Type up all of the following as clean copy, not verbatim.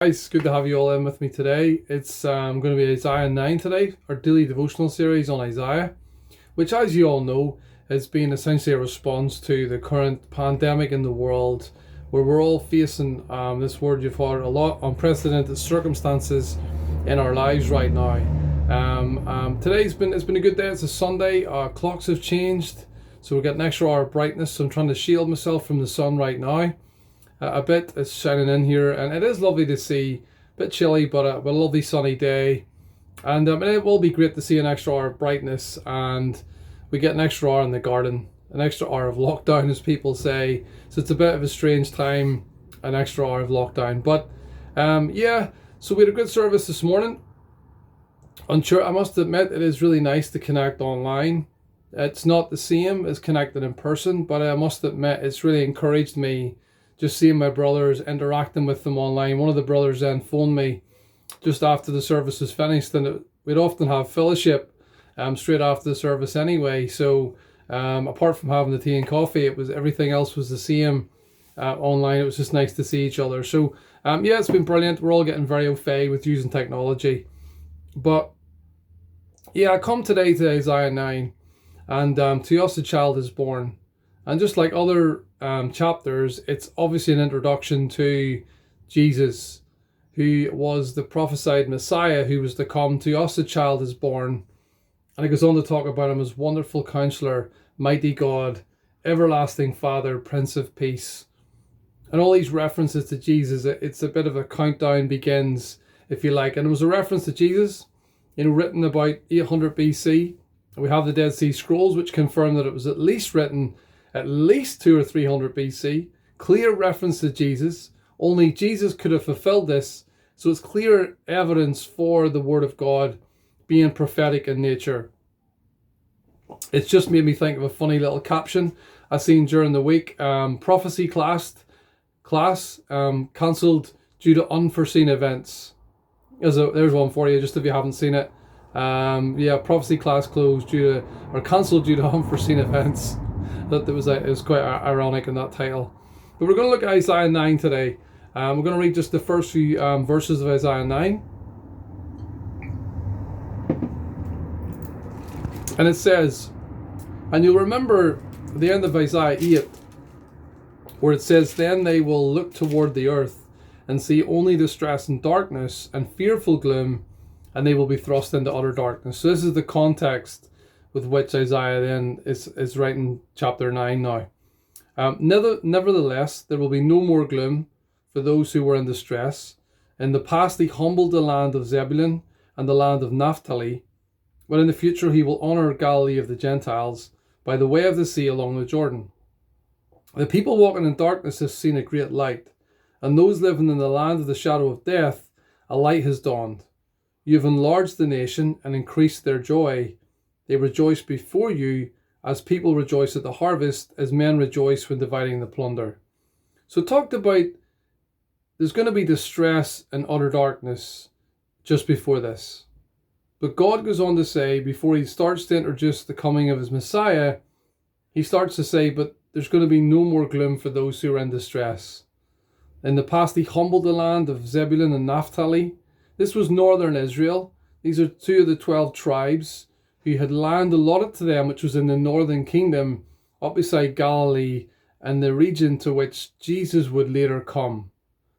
Guys, good to have you all in with me today. It's going to be Isaiah 9 today, our daily devotional series on Isaiah, which, as you all know, has been essentially a response to the current pandemic in the world, where we're all facing this word you've heard a lot, unprecedented circumstances in our lives right now. Today's been it's been a good day. It's a Sunday. Clocks have changed, so we're getting an extra hour of brightness. So I'm trying to shield myself from the sun right now. A bit is shining in here, and it is lovely to see. A bit chilly, but a lovely sunny day, and it will be great to see an extra hour of brightness, and we get an extra hour in the garden, an extra hour of lockdown, as people say. So it's a bit of a strange time, an extra hour of lockdown. But yeah, so we had a good service this morning. I'm sure I must admit it is really nice to connect online. It's not the same as connecting in person, but I must admit it's really encouraged me. Just seeing my brothers, interacting with them online. One of the brothers then phoned me just after the service was finished, and we'd often have fellowship straight after the service anyway. So apart from having the tea and coffee, everything else was the same online. It was just nice to see each other. So yeah, it's been brilliant. We're all getting very au fait with using technology. But yeah, I come today to Isaiah 9, and to us a child is born. And just like other chapters, it's obviously an introduction to Jesus, who was the prophesied Messiah who was to come. To us a child is born. And it goes on to talk about him as Wonderful Counselor, Mighty God, Everlasting Father, Prince of Peace. And all these references to Jesus, it's a bit of a countdown begins, if you like. And it was a reference to Jesus, written about 800 BC. And we have the Dead Sea Scrolls, which confirm that it was at least written at least 200 or 300 BC, clear reference to Jesus. Only Jesus could have fulfilled this, so it's clear evidence for the Word of God being prophetic in nature. It's just made me think of a funny little caption I seen during the week. Prophecy class cancelled due to unforeseen events. There's one for you, just if you haven't seen it. Yeah, prophecy class cancelled due to unforeseen events. It was quite ironic in that title. But we're going to look at Isaiah 9 today. We're going to read just the first few verses of Isaiah 9. And it says, and you'll remember the end of Isaiah 8, where it says, "Then they will look toward the earth and see only distress and darkness and fearful gloom, and they will be thrust into utter darkness." So this is the context with which Isaiah then is writing chapter 9 now. Nevertheless, there will be no more gloom for those who were in distress. In the past he humbled the land of Zebulun and the land of Naphtali, but in the future he will honour Galilee of the Gentiles by the way of the sea along the Jordan. The people walking in darkness have seen a great light, and those living in the land of the shadow of death, a light has dawned. You have enlarged the nation and increased their joy. They rejoice before you as people rejoice at the harvest, as men rejoice when dividing the plunder. So talked about there's going to be distress and utter darkness just before this. But God goes on to say, before he starts to introduce the coming of his Messiah, he starts to say, but there's going to be no more gloom for those who are in distress. In the past he humbled the land of Zebulun and Naphtali. This was northern Israel. These are two of the 12 tribes who had land allotted to them, which was in the northern kingdom, up beside Galilee, and the region to which Jesus would later come.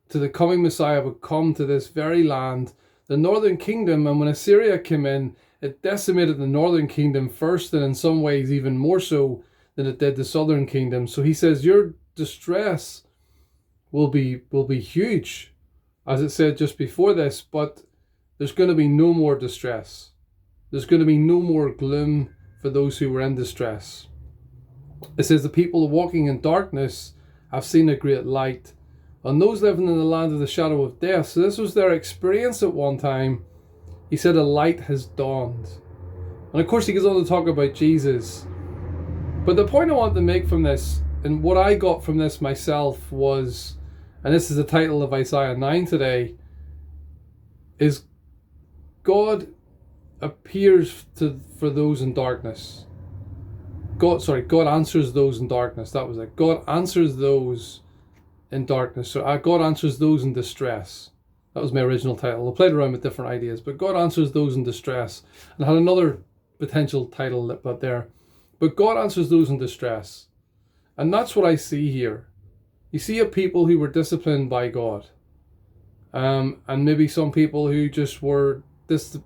To the coming Messiah would come to this very land, the northern kingdom, and when Assyria came in, it decimated the northern kingdom first, and in some ways even more so than it did the southern kingdom. So he says, your distress will be huge, as it said just before this, but there's going to be no more distress. There's going to be no more gloom for those who were in distress. It says the people walking in darkness have seen a great light, and those living in the land of the shadow of death. So this was their experience at one time. He said a light has dawned. And of course he goes on to talk about Jesus. But the point I want to make from this, and what I got from this myself was, and this is the title of Isaiah 9 today, is God appears for those in darkness. God answers those in darkness. That was it. God answers those in darkness. So God answers those in distress. That was my original title. I played around with different ideas, but God answers those in distress. And I had another potential title but there. But God answers those in distress. And that's what I see here. You see a people who were disciplined by God. And maybe some people who just were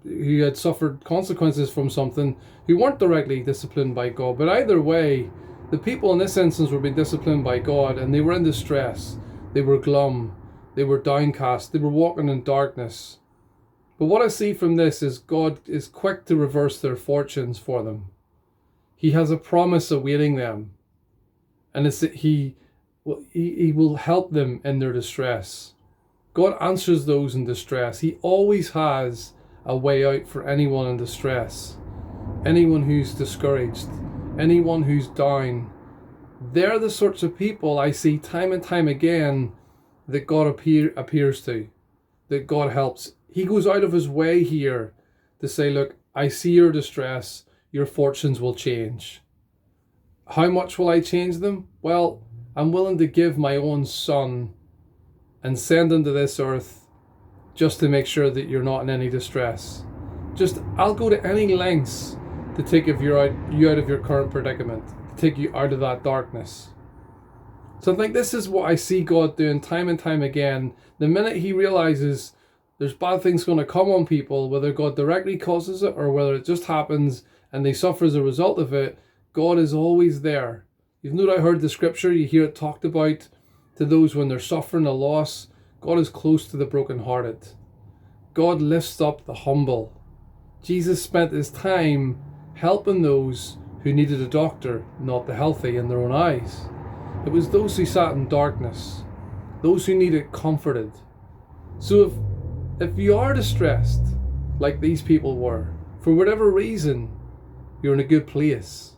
who had suffered consequences from something, who weren't directly disciplined by God. But either way, the people in this instance were being disciplined by God, and they were in distress. They were glum. They were downcast. They were walking in darkness. But what I see from this is God is quick to reverse their fortunes for them. He has a promise awaiting them. And it's that He will help them in their distress. God answers those in distress. He always has a way out for anyone in distress. Anyone who's discouraged. Anyone who's down. They're the sorts of people I see time and time again that God appears to. That God helps. He goes out of His way here to say, look, I see your distress. Your fortunes will change. How much will I change them? Well, I'm willing to give my own son and send him to this earth just to make sure that you're not in any distress. I'll go to any lengths to take you out of your current predicament, to take you out of that darkness. So I think this is what I see God doing time and time again. The minute He realizes there's bad things going to come on people, whether God directly causes it or whether it just happens and they suffer as a result of it, God is always there. You've no doubt heard the scripture, you hear it talked about to those when they're suffering a loss. God is close to the brokenhearted. God lifts up the humble. Jesus spent His time helping those who needed a doctor, not the healthy in their own eyes. It was those who sat in darkness, those who needed comforted. So if you are distressed, like these people were, for whatever reason, you're in a good place,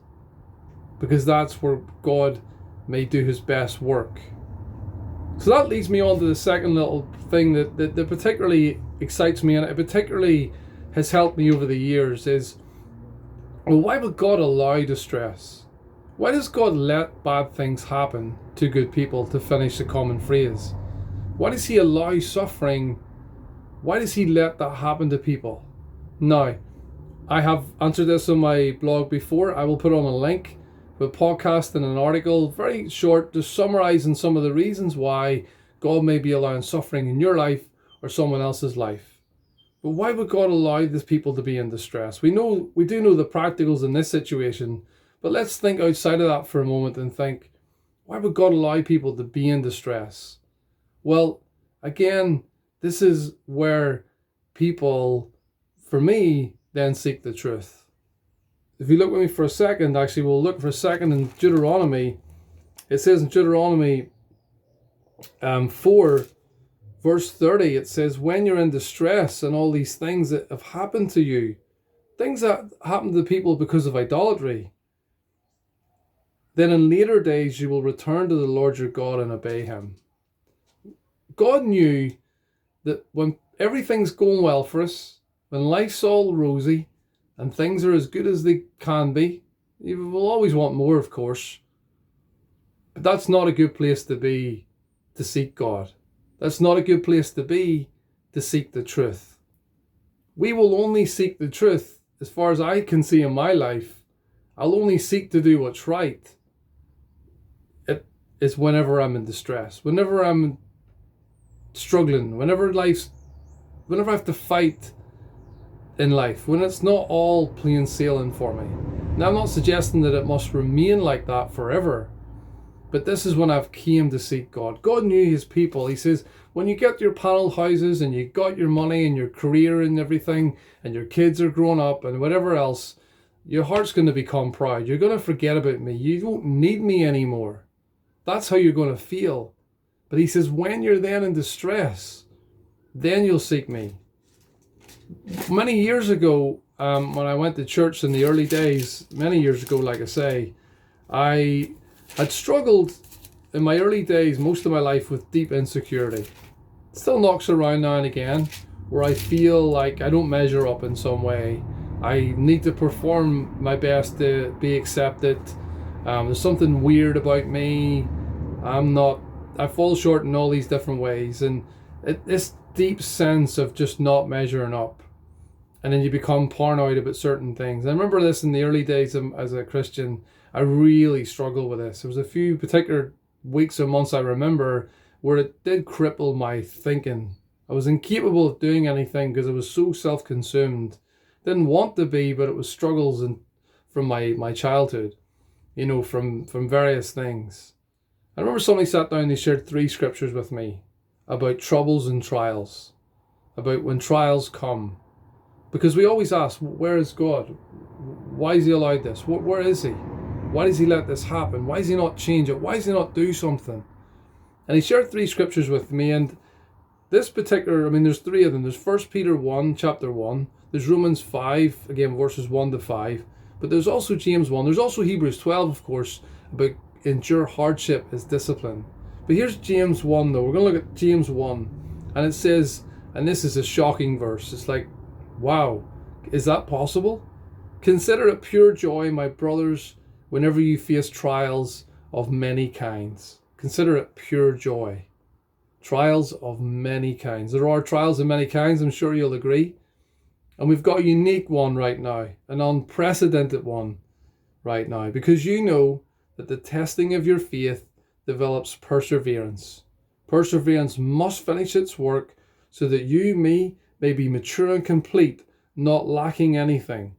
because that's where God may do His best work. So that leads me on to the second little thing that particularly excites me, and it particularly has helped me over the years, is, well, why would God allow distress? Why does God let bad things happen to good people, to finish the common phrase? Why does He allow suffering? Why does He let that happen to people? Now, I have answered this on my blog before. I will put on a link with a podcast and an article, very short, just summarizing some of the reasons why God may be allowing suffering in your life or someone else's life. But why would God allow these people to be in distress? We do know the practicals in this situation, but let's think outside of that for a moment and think, why would God allow people to be in distress? Well, again, this is where people, for me, then seek the truth. If you look with me for a second, actually we'll look for a second in Deuteronomy. It says in Deuteronomy 4 verse 30, it says, when you're in distress and all these things that have happened to you, things that happen to people because of idolatry, then in later days you will return to the Lord your God and obey Him. God knew that when everything's going well for us, when life's all rosy and things are as good as they can be, you will always want more, of course, but that's not a good place to be to seek God. That's not a good place to be to seek the truth. We will only seek the truth, as far as I can see in my life. I'll only seek to do what's right. It is whenever I'm in distress, whenever I'm struggling, whenever I have to fight in life, when it's not all plain sailing for me. Now, I'm not suggesting that it must remain like that forever, but this is when I've came to seek God. God knew His people. He says, when you get your panel houses and you got your money and your career and everything, and your kids are grown up and whatever else, your heart's going to become proud. You're going to forget about me. You don't need me anymore. That's how you're going to feel. But He says, when you're then in distress, then you'll seek me. Many years ago, when I went to church in the early days, many years ago, like I say, I had struggled in my early days, most of my life, with deep insecurity. It still knocks around now and again, where I feel like I don't measure up in some way. I need to perform my best to be accepted. There's something weird about me. I fall short in all these different ways, and this deep sense of just not measuring up. And then you become paranoid about certain things. I remember this in the early days as a Christian. I really struggled with this. There was a few particular weeks or months I remember where it did cripple my thinking. I was incapable of doing anything because I was so self-consumed. Didn't want to be, but it was struggles from my childhood, from various things. I remember somebody sat down and they shared 3 scriptures with me about troubles and trials, about when trials come. Because we always ask, where is God? Why has he allowed this? Where is he? Why does he let this happen? Why does he not change it? Why does he not do something? And he shared 3 scriptures with me, and this particular, there's 3 of them. There's 1 Peter 1, chapter 1. There's Romans 5, again, verses 1 to 5. But there's also James 1. There's also Hebrews 12, of course, about endure hardship as discipline. But here's James 1, though. We're going to look at James 1. And it says, and this is a shocking verse. It's like, wow, is that possible? Consider it pure joy, my brothers, whenever you face trials of many kinds. Consider it pure joy. Trials of many kinds. There are trials of many kinds, I'm sure you'll agree. And we've got a unique one right now, an unprecedented one right now, because you know that the testing of your faith develops perseverance. Perseverance must finish its work so that you, may be mature and complete, not lacking anything.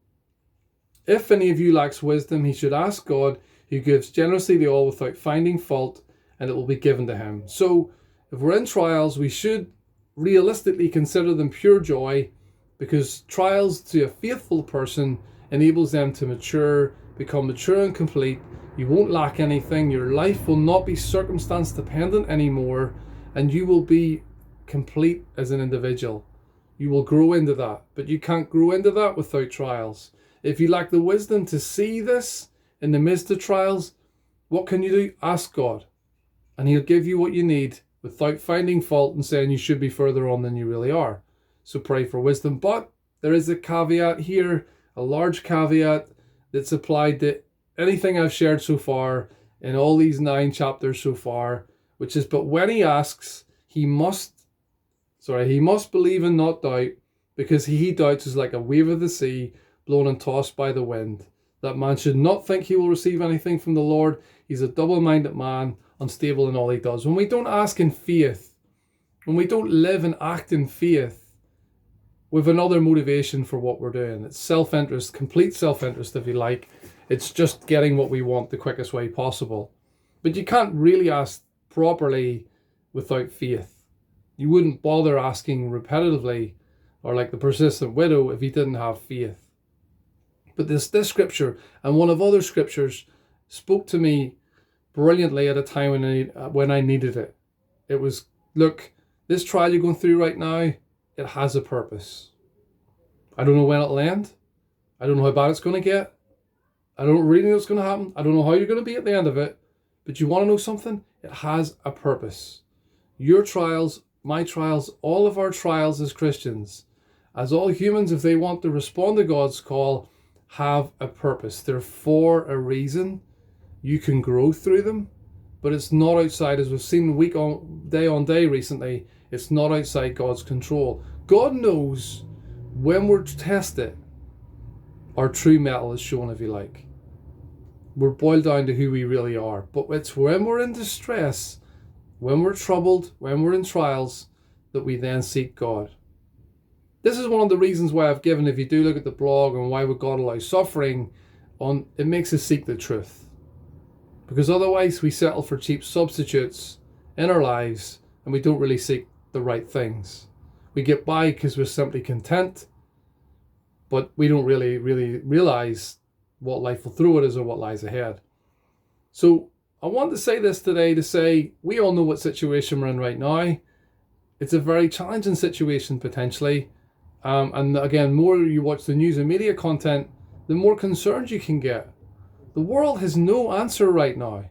If any of you lacks wisdom, he should ask God, who gives generously to all without finding fault, and it will be given to him. So, if we're in trials, we should realistically consider them pure joy, because trials to a faithful person enables them to mature, become mature and complete. You won't lack anything. Your life will not be circumstance dependent anymore, and you will be complete as an individual. You will grow into that, but you can't grow into that without trials. If you lack the wisdom to see this in the midst of trials, what can you do? Ask God, and he'll give you what you need without finding fault and saying you should be further on than you really are. So pray for wisdom. But there is a caveat here, a large caveat that's applied to anything I've shared so far in all these 9 chapters so far, which is, but when he asks, he must believe and not doubt, because he doubts is like a wave of the sea, blown and tossed by the wind. That man should not think he will receive anything from the Lord. He's a double-minded man, unstable in all he does. When we don't ask in faith, when we don't live and act in faith, with another motivation for what we're doing. It's self-interest, complete self-interest if you like. It's just getting what we want the quickest way possible. But you can't really ask properly without faith. You wouldn't bother asking repetitively or like the persistent widow if you didn't have faith. But this scripture and one of other scriptures spoke to me brilliantly at a time when I needed it. It was, look, this trial you're going through right now, it has a purpose. I don't know when it'll end. I don't know how bad it's going to get. I don't really know what's going to happen. I don't know how you're going to be at the end of it. But you want to know something? It has a purpose. Your trials, my trials, all of our trials as Christians, as all humans, if they want to respond to God's call, have a purpose. They're for a reason. You can grow through them, but it's not outside, as we've seen day on day recently, it's not outside God's control. God knows when we're tested, our true metal is shown, if you like. We're boiled down to who we really are. But it's when we're in distress, when we're troubled, when we're in trials, that we then seek God. This is one of the reasons why I've given, if you do look at the blog and why would God allow suffering, it makes us seek the truth. Because otherwise we settle for cheap substitutes in our lives and we don't really seek the right things. We get by because we're simply content, but we don't really realize what life will throw at us or what lies ahead. So I want to say this today to say we all know what situation we're in right now. It's a very challenging situation potentially. And again, more you watch the news and media content, the more concerned you can get. The world has no answer right now.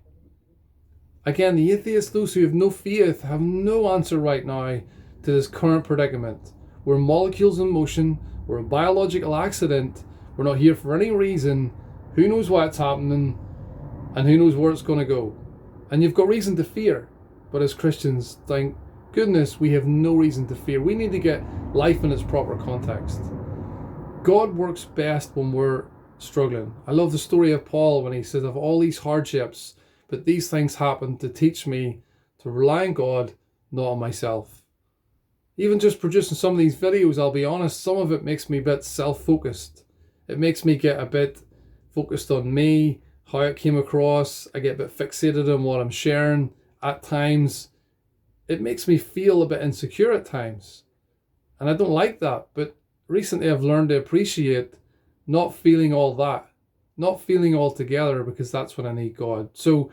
Again, the atheists, those who have no faith, have no answer right now to this current predicament. We're molecules in motion. We're a biological accident. We're not here for any reason. Who knows what's happening and who knows where it's going to go. And you've got reason to fear. But as Christians, thank goodness, we have no reason to fear. We need to get life in its proper context. God works best when we're struggling. I love the story of Paul when he says, "Of all these hardships, but these things happen to teach me to rely on God, not on myself." Even just producing some of these videos, I'll be honest, some of it makes me a bit self-focused. It makes me get a bit focused on me, how it came across. I get a bit fixated on what I'm sharing at times. It makes me feel a bit insecure at times. And I don't like that. But recently I've learned to appreciate not feeling all that, not feeling all together, because that's when I need God. So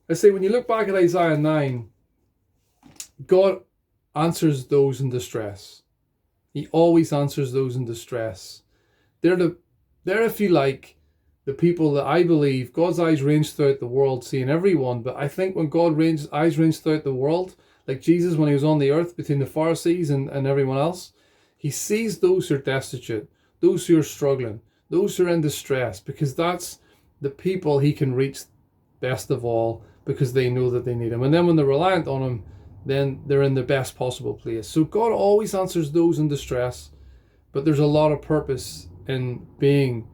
I say, when you look back at Isaiah 9, God answers those in distress. He always answers those in distress. They're, if you like, the people that I believe God's eyes range throughout the world, seeing everyone. But I think when God's eyes range throughout the world, like Jesus when he was on the earth between the Pharisees and everyone else, he sees those who are destitute, those who are struggling, those who are in distress, because that's the people he can reach best of all, because they know that they need him. And then when they're reliant on him, then they're in the best possible place. So God always answers those in distress, but there's a lot of purpose in being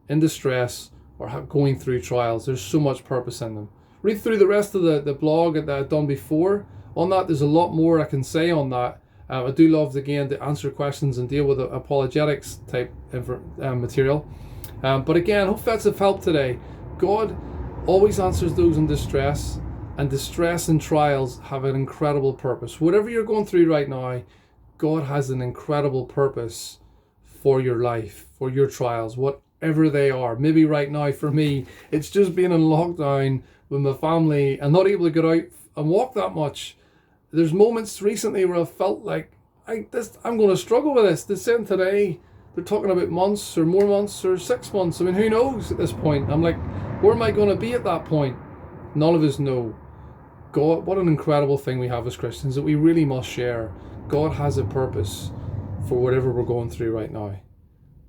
in distress or going through trials. There's so much purpose in them. Read through the rest of the blog that I've done before on that. There's a lot more I can say on that. I do love, again, to answer questions and deal with apologetics type material. But again, hope that's of help today. God always answers those in distress, and distress and trials have an incredible purpose. Whatever you're going through right now, God has an incredible purpose for your life, for your trials, whatever they are. Maybe right now for me, it's just being in lockdown with my family and not able to get out and walk that much. There's moments recently where I felt like I'm going to struggle with this. They're saying today they're talking about months or more months or 6 months. I mean, who knows at this point? I'm like, where am I going to be at that point? None of us know. God, what an incredible thing we have as Christians that we really must share. God has a purpose for whatever we're going through right now.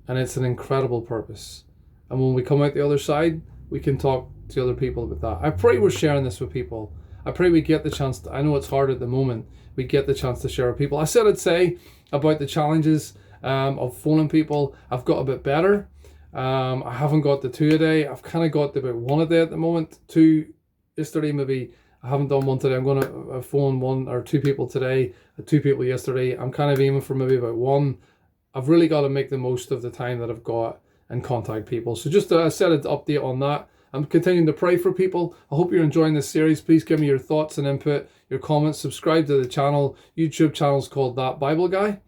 And it's an incredible purpose. And when we come out the other side, we can talk to other people about that. I pray we're sharing this with people. I pray we get the chance to, I know it's hard at the moment, we get the chance to share with people. I said I'd say about the challenges of phoning people. I've got a bit better. I haven't got the 2 a day. I've kind of got about 1 a day at the moment. 2 yesterday, maybe. I haven't done 1 today. I'm going to phone 1 or 2 people today, 2 people yesterday. I'm kind of aiming for maybe about 1. I've really got to make the most of the time that I've got and contact people. So just I said an update on that. I'm continuing to pray for people. I hope you're enjoying this series. Please give me your thoughts and input, your comments. Subscribe to the channel. YouTube channel is called That Bible Guy.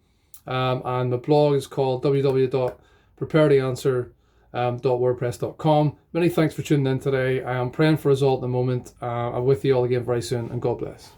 And the blog is called www.preparetoanswer.wordpress.com. Many thanks for tuning in today. I am praying for us all at the moment. I'm with you all again very soon, and God bless.